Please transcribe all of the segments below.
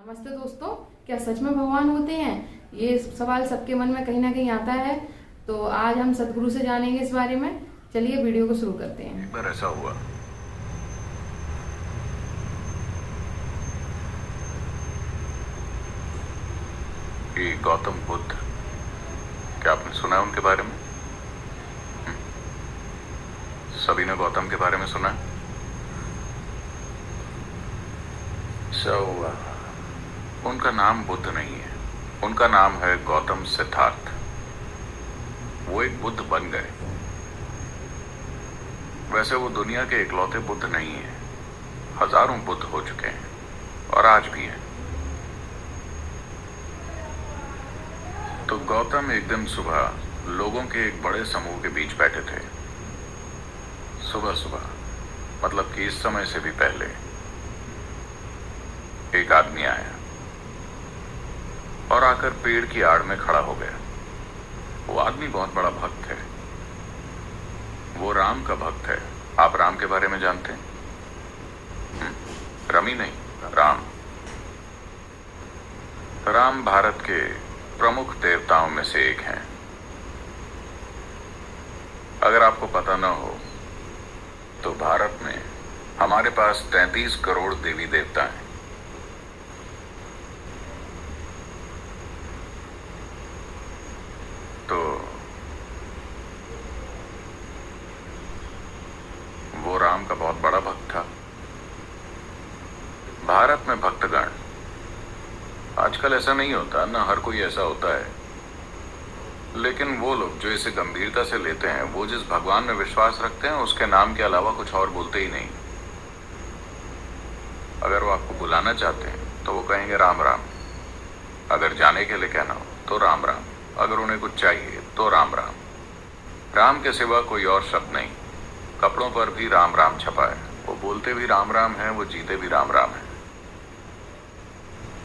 नमस्ते दोस्तों, क्या सच में भगवान होते हैं? ये सवाल सबके मन में कहीं ना कहीं आता है। तो आज हम सदगुरु से जानेंगे इस बारे में। चलिए वीडियो को शुरू करते हैं। एक बार ऐसा हुआ कि गौतम बुद्ध, क्या आपने सुना है उनके बारे में? सभी ने गौतम के बारे में सुना है? उनका नाम बुद्ध नहीं है, उनका नाम है गौतम सिद्धार्थ। वो एक बुद्ध बन गए। वैसे वो दुनिया के इकलौते बुद्ध नहीं है, हजारों बुद्ध हो चुके हैं और आज भी हैं। तो गौतम एक दिन सुबह लोगों के एक बड़े समूह के बीच बैठे थे। सुबह सुबह मतलब कि इस समय से भी पहले एक आदमी आया और आकर पेड़ की आड़ में खड़ा हो गया। वो आदमी बहुत बड़ा भक्त है, वो राम का भक्त है। आप राम के बारे में जानते हैं? रमी नहीं, राम। राम भारत के प्रमुख देवताओं में से एक हैं। अगर आपको पता न हो तो भारत में हमारे पास 33 करोड़ देवी देवता हैं। तो वो राम का बहुत बड़ा भक्त था। भारत में भक्तगण, आजकल ऐसा नहीं होता ना, हर कोई ऐसा होता है, लेकिन वो लोग जो इसे गंभीरता से लेते हैं, वो जिस भगवान में विश्वास रखते हैं उसके नाम के अलावा कुछ और बोलते ही नहीं। अगर वो आपको बुलाना चाहते हैं तो वो कहेंगे राम राम। अगर जाने के लिए कहना हो तो राम राम। अगर उन्हें कुछ चाहिए तो राम राम। राम के सिवा कोई और शब्द नहीं। कपड़ों पर भी राम राम छपा है। वो बोलते भी राम राम है, वो जीते भी राम राम है।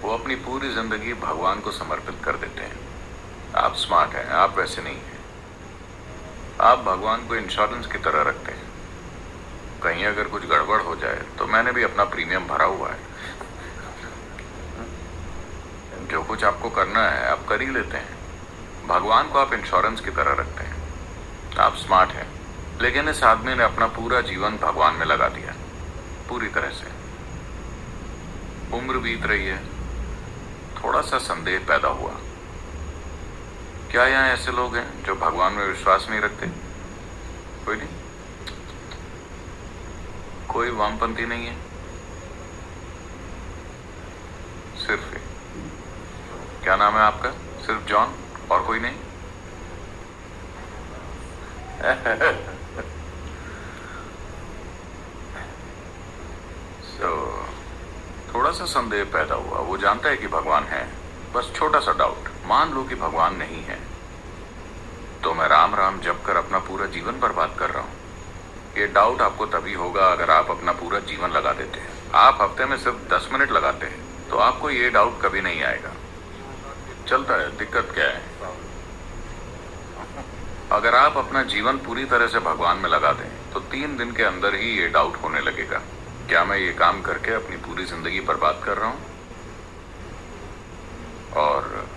वो अपनी पूरी जिंदगी भगवान को समर्पित कर देते हैं। आप स्मार्ट हैं, आप वैसे नहीं हैं। आप भगवान को इंश्योरेंस की तरह रखते हैं। कहीं अगर कुछ गड़बड़ हो जाए तो मैंने भी अपना प्रीमियम भरा हुआ है। जो कुछ आपको करना है आप कर ही लेते हैं। भगवान को आप इंश्योरेंस की तरह रखते हैं। आप स्मार्ट हैं, लेकिन इस आदमी ने अपना पूरा जीवन भगवान में लगा दिया, पूरी तरह से। उम्र बीत रही है, थोड़ा सा संदेह पैदा हुआ। क्या यहाँ ऐसे लोग हैं जो भगवान में विश्वास नहीं रखते? कोई नहीं? कोई वामपंथी नहीं है? सिर्फ एक। क्या नाम है आपका? सिर्फ जॉन और कोई नहीं? थोड़ा सा संदेह पैदा हुआ। वो जानता है कि भगवान है, बस छोटा सा डाउट। मान लो कि भगवान नहीं है, तो मैं राम राम जप कर अपना पूरा जीवन बर्बाद कर रहा हूं। ये डाउट आपको तभी होगा अगर आप अपना पूरा जीवन लगा देते हैं। आप हफ्ते में सिर्फ 10 मिनट लगाते हैं तो आपको ये डाउट कभी नहीं आएगा। चलता है, दिक्कत क्या है? अगर आप अपना जीवन पूरी तरह से भगवान में लगा दें तो 3 दिन के अंदर ही ये डाउट होने लगेगा, क्या मैं ये काम करके अपनी पूरी जिंदगी बर्बाद कर रहा हूं? और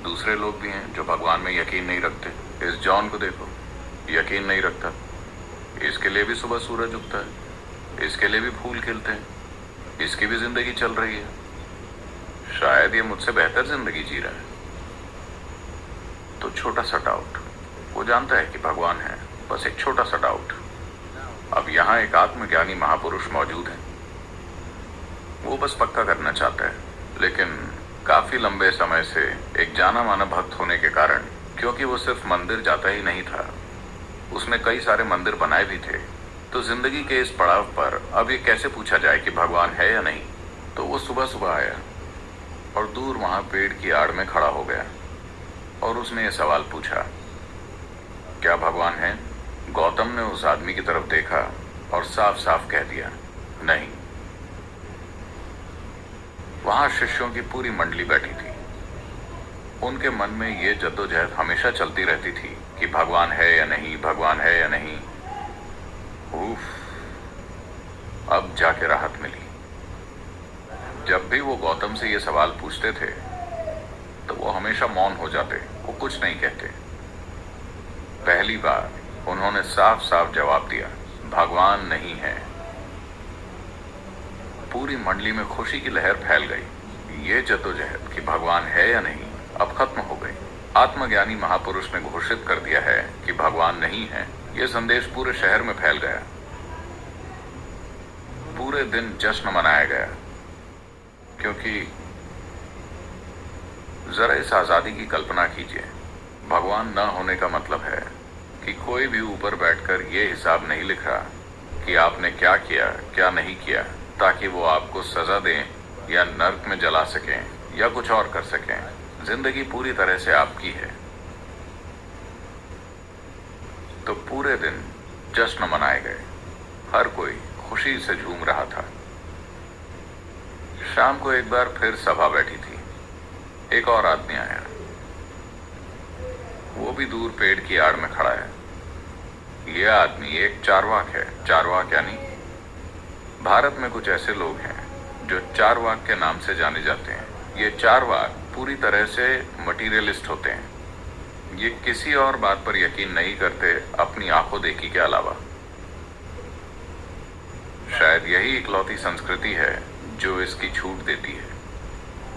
दूसरे लोग भी हैं जो भगवान में यकीन नहीं रखते। इस जॉन को देखो, यकीन नहीं रखता। इसके लिए भी सुबह सूरज उगता है, इसके लिए भी फूल खिलते हैं, इसकी भी जिंदगी चल रही है। शायद ये मुझसे बेहतर जिंदगी जी रहा है। तो छोटा सा डाउट। वो जानता है कि भगवान है, बस एक छोटा सा डाउट। अब यहाँ एक आत्मज्ञानी महापुरुष मौजूद है। वो बस पक्का करना चाहता है, लेकिन काफी लंबे समय से एक जाना माना भक्त होने के कारण, क्योंकि वो सिर्फ मंदिर जाता ही नहीं था, उसने कई सारे मंदिर बनाए भी थे। तो जिंदगी के इस पड़ाव पर अब ये कैसे पूछा जाए कि भगवान है या नहीं? तो वो सुबह सुबह आया और दूर वहां पेड़ की आड़ में खड़ा हो गया और उसने ये सवाल पूछा, क्या भगवान है? गौतम ने उस आदमी की तरफ देखा और साफ साफ कह दिया, नहीं। वहां शिष्यों की पूरी मंडली बैठी थी। उनके मन में ये जद्दोजहद हमेशा चलती रहती थी कि भगवान है या नहीं, भगवान है या नहीं। उफ, अब जाके राहत मिली। जब भी वो गौतम से ये सवाल पूछते थे तो वो हमेशा मौन हो जाते, वो कुछ नहीं कहते। पहली बार उन्होंने साफ साफ जवाब दिया, भगवान नहीं है। पूरी मंडली में खुशी की लहर फैल गई। ये जद्दोजहद कि भगवान है या नहीं अब खत्म हो गई। आत्मज्ञानी महापुरुष ने घोषित कर दिया है कि भगवान नहीं है। यह संदेश पूरे शहर में फैल गया। पूरे दिन जश्न मनाया गया, क्योंकि जरा इस आजादी की कल्पना कीजिए। भगवान न होने का मतलब है कि कोई भी ऊपर बैठकर ये हिसाब नहीं लिख रहा कि आपने क्या किया क्या नहीं किया, ताकि वो आपको सजा दें या नर्क में जला सकें या कुछ और कर सकें। जिंदगी पूरी तरह से आपकी है। तो पूरे दिन जश्न मनाए गए। हर कोई खुशी से झूम रहा था। शाम को एक बार फिर सभा बैठी थी। एक और आदमी आया। वो भी दूर पेड़ की आड़ में खड़ा है। यह आदमी एक चारवाक है। चारवाक यानी भारत में कुछ ऐसे लोग हैं जो चारवाक के नाम से जाने जाते हैं। ये चारवाक पूरी तरह से मटीरियलिस्ट होते हैं। ये किसी और बात पर यकीन नहीं करते अपनी आंखों देखी के अलावा। शायद यही इकलौती संस्कृति है जो इसकी छूट देती है।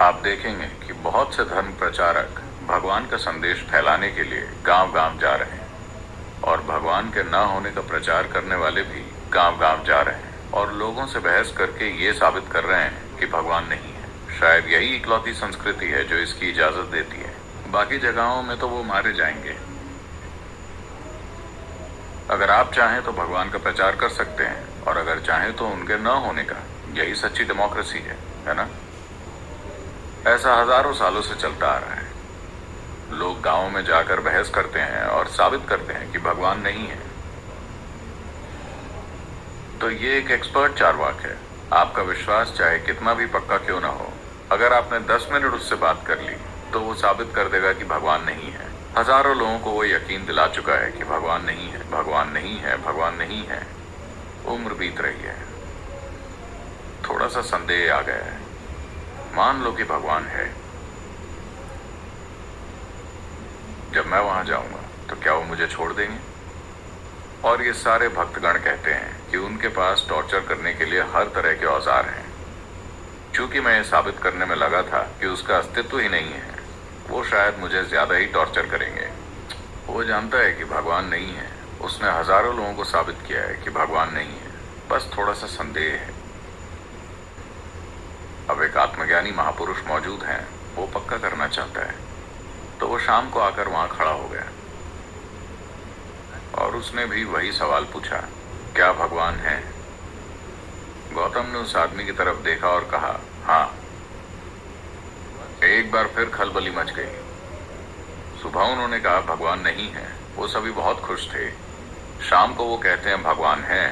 आप देखेंगे कि बहुत से धर्म प्रचारक भगवान का संदेश फैलाने के लिए गांव-गांव जा रहे हैं, और भगवान के न होने का प्रचार करने वाले भी गांव-गांव जा रहे हैं और लोगों से बहस करके ये साबित कर रहे हैं कि भगवान नहीं है। शायद यही इकलौती संस्कृति है जो इसकी इजाजत देती है। बाकी जगहों में तो वो मारे जाएंगे। अगर आप चाहें तो भगवान का प्रचार कर सकते हैं, और अगर चाहें तो उनके न होने का। यही सच्ची डेमोक्रेसी है ना? ऐसा हजारों सालों से चलता आ रहा है। लोग गांवों में जाकर बहस करते हैं और साबित करते हैं कि भगवान नहीं है। तो ये एक एक्सपर्ट चारवाक है। आपका विश्वास चाहे कितना भी पक्का क्यों ना हो, अगर आपने 10 मिनट उससे बात कर ली तो वो साबित कर देगा कि भगवान नहीं है। हजारों लोगों को वो यकीन दिला चुका है कि भगवान नहीं है, भगवान नहीं है, भगवान नहीं है। उम्र बीत रही है। थोड़ा सा संदेह आ गया है। मान लो कि भगवान है। जब मैं वहां जाऊंगा तो क्या वो मुझे छोड़ देंगे? और ये सारे भक्तगण कहते हैं कि उनके पास टॉर्चर करने के लिए हर तरह के औजार हैं। चूंकि मैं ये साबित करने में लगा था कि उसका अस्तित्व ही नहीं है, वो शायद मुझे ज्यादा ही टॉर्चर करेंगे। वो जानता है कि भगवान नहीं है। उसने हजारों लोगों को साबित किया है कि भगवान नहीं है। बस थोड़ा सा संदेह है। अब एक आत्मज्ञानी महापुरुष मौजूद हैं, वो पक्का करना चाहता है। तो वो शाम को आकर वहां खड़ा हो गया और उसने भी वही सवाल पूछा, क्या भगवान है? गौतम ने उस आदमी की तरफ देखा और कहा, हाँ। एक बार फिर खलबली मच गई। सुबह उन्होंने कहा भगवान नहीं है। वो सभी बहुत खुश थे। शाम को वो कहते हैं भगवान है।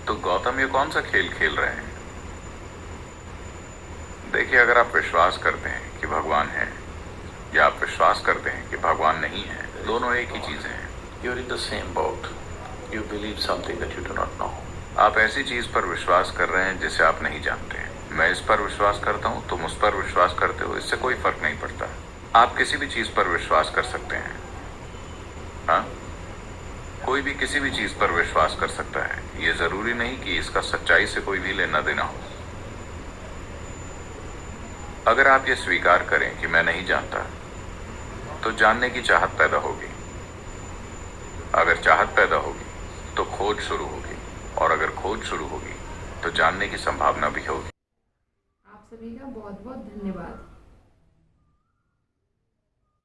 तो गौतम ये कौन सा खेल खेल रहे हैं? देखिए, अगर आप विश्वास करते हैं कि भगवान है या आप विश्वास करते हैं कि भगवान नहीं है, दोनों एक ही चीजें हैं। You're in the same boat. You believe something that you do not know. आप ऐसी चीज पर विश्वास कर रहे हैं जिसे आप नहीं जानते हैं। मैं इस पर विश्वास करता हूं, तुम उस पर विश्वास करते हो, इससे कोई फर्क नहीं पड़ता। आप किसी भी चीज पर विश्वास कर सकते हैं। हाँ, कोई भी किसी भी चीज पर विश्वास कर सकता है। ये जरूरी नहीं कि इसका सच्चाई से कोई भी लेना देना हो। अगर आप ये स्वीकार करें कि मैं नहीं जानता, तो जानने की चाहत पैदा होगी। अगर चाहत पैदा होगी तो खोज शुरू होगी, और अगर खोज शुरू होगी तो जानने की संभावना भी होगी। आप सभी का बहुत बहुत धन्यवाद।